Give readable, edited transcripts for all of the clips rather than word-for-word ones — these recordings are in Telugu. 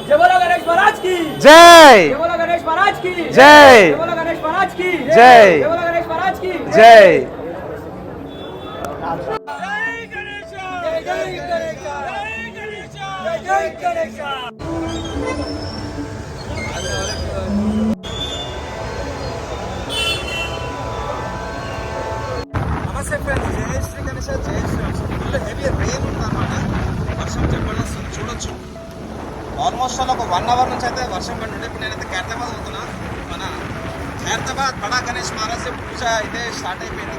जय बोलो गणेश महाराज की जय, जय बोलो गणेश महाराज की जय, जय बोलो गणेश महाराज की जय, जय बोलो गणेश महाराज की जय। जय गणेश जय जय गणेश जय गणेश जय जय गणेश। నమస్తే ఫ్రెండ్స్, జై శ్రీ గణేష్, జై శ్రీ. ఫుల్ హెవీ రెయిన్ ఉందన్నమాట. వర్షం జబర్దస్త్ చూడొచ్చు. ఆల్మోస్ట్ ఒక 1 అవర్ నుంచి అయితే వర్షం పడుతుండే. ఇప్పుడు నేనైతే ఖైరతాబాద్ పోతున్నా. మన ఖైరతాబాద్ బడా గణేష్ మహారాజ్ పూజ అయితే స్టార్ట్ అయిపోయింది.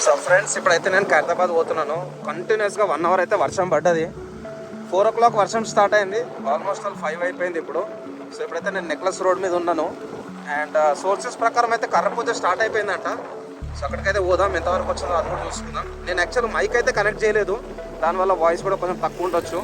సో ఫ్రెండ్స్, ఇప్పుడైతే నేను ఖైరతాబాద్ పోతున్నాను. కంటిన్యూస్గా 1 అవర్ అయితే వర్షం పడ్డది. 4 o'clock వర్షం స్టార్ట్ అయింది. ఆల్మోస్ట్ 5 అయిపోయింది ఇప్పుడు. సో ఇప్పుడైతే నేను నెక్లెస్ రోడ్ మీద ఉన్నాను. అండ్ సోర్సెస్ ప్రకారం అయితే కర్ర పూజ స్టార్ట్ అయిపోయిందంట. సో అక్కడికైతే పోదాం, ఎంతవరకు వచ్చిందో అది కూడా చూసుకుందాం. నేను యాక్చువల్ మైక్ అయితే కనెక్ట్ చేయలేదు, దానివల్ల వాయిస్ కూడా కొంచెం తక్కువ ఉండొచ్చు.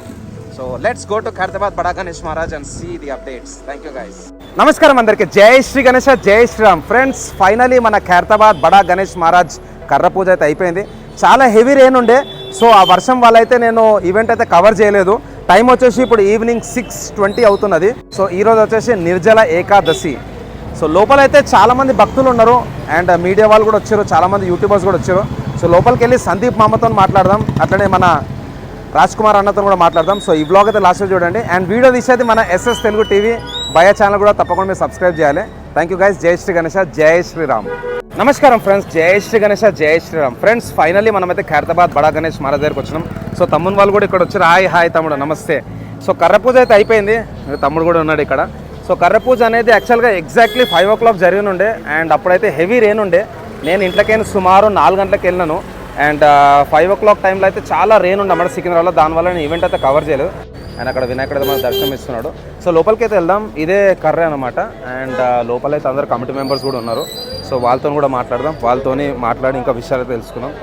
So let's go to Khairatabad Bada Ganesh Maharaj and see the updates. Thank you guys. నమస్కారం అందరికి, జై శ్రీ గణేష, జై శ్రీరామ్. ఫ్రెండ్స్, ఫైనలీ మన ఖైరతాబాద్ బడా గణేష్ మహారాజ్ కర్ర పూజ అయితే అయిపోయింది. చాలా హెవీ రెయిన్ ఉండే, సో ఆ వర్షం వల్ల అయితే నేను ఈవెంట్ అయితే కవర్ చేయలేదు. టైం వచ్చేసి ఇప్పుడు ఈవినింగ్ 6:20 అవుతున్నది. సో ఈరోజు వచ్చేసి నిర్జల ఏకాదశి. సో లోపలైతే చాలామంది భక్తులు ఉన్నారు అండ్ మీడియా వాళ్ళు కూడా వచ్చారు, చాలామంది యూట్యూబర్స్ కూడా వచ్చారు. సో లోపలికి వెళ్ళి సందీప్ మామతో మాట్లాడదాం, అట్లనే మన రాజ్ కుమార్ అన్నతో కూడా మాట్లాడదాం. సో ఈ బ్లాగ్ అయితే లాస్ట్ చూడండి. అండ్ వీడియో తీసేది మన ఎస్ఎస్ తెలుగు టీవీ భయ ఛానల్ కూడా తప్పకుండా మీరు సబ్స్క్రైబ్ చేయాలి. Thank you guys. జై శ్రీ గణేష, జై శ్రీరామ్. నమస్కారం ఫ్రెండ్స్, జై శ్రీ గణేష, జై శ్రీరామ్. ఫ్రెండ్స్, ఫైనల్లీ మనమైతే ఖైరతాబాద్ బడా గణేష్ మహారాజ్ దగ్గరికి వచ్చినాం. సో తమ్ముని వాళ్ళు కూడా ఇక్కడ వచ్చారు. హాయ్ హాయ్ తమ్ముడు, నమస్తే. సో కర్ర పూజ అయితే అయిపోయింది, తమ్ముడు కూడా ఉన్నాడు ఇక్కడ. సో కర్ర పూజ అనేది యాక్చువల్గా ఎగ్జాక్ట్లీ 5 o'clock జరిగినుండే. అండ్ అప్పుడైతే హెవీ రెయిన్ ఉండే. నేను ఇంట్లోకైనా సుమారు 4 గంటలకు వెళ్ళినాను. అండ్ 5 o'clock టైంలో అయితే చాలా రెయిన్ ఉండే అన్నమాట సికింద్రాబాద్లో. దానివల్ల నేను ఈవెంట్ అయితే కవర్ చేయలేదు. అండ్ అక్కడ వినాయకుడు మన దర్శనం ఇస్తున్నాడు. సో లోపలికి అయితే వెళ్దాం. ఇదే కర్రే అనమాట. అండ్ లోపలైతే అందరు కమిటీ మెంబర్స్ కూడా ఉన్నారు. సో వాళ్ళతో కూడా మాట్లాడదాం, వాళ్ళతో మాట్లాడి ఇంకా విషయాలు అయితే తెలుసుకుందాం.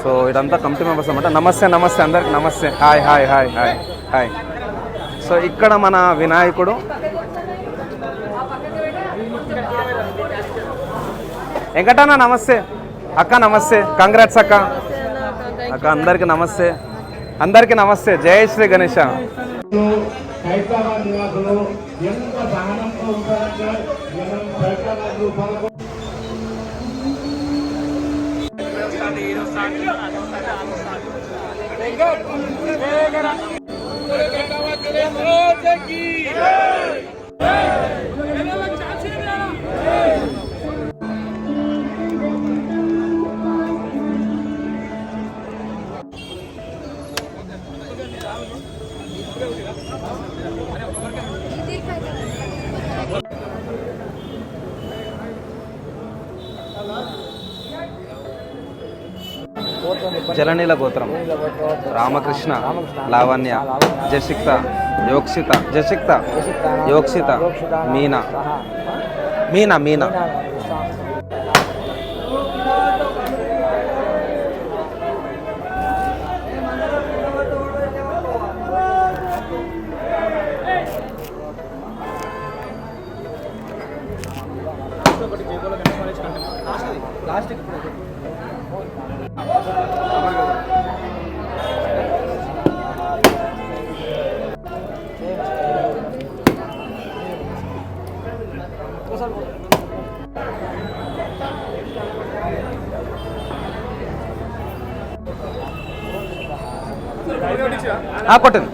సో ఇదంతా కమిటీ మెంబర్స్ అనమాట. నమస్తే నమస్తే అందరికి నమస్తే. Hi hi hi hi hi. So ఇక్కడ మన వినాయకుడు. వెంకటన్న నమస్తే. అక్క నమస్తే, కంగ్రాట్స్ అక్క. అక్క అందరికి నమస్తే, అందరికి నమస్తే. జై శ్రీ గణేష. హైదరాబాద్ నివాసులు ఎంత సహనంతో ఉంటారంటే మనం హైదరాబాద్ జలనీల గోత్రం రామకృష్ణ, లావణ్య, జసిక్త, యోక్షిత, జసిక్త, యోక్షిత, మీనా, మీనా, మీనా. కొట్టండి.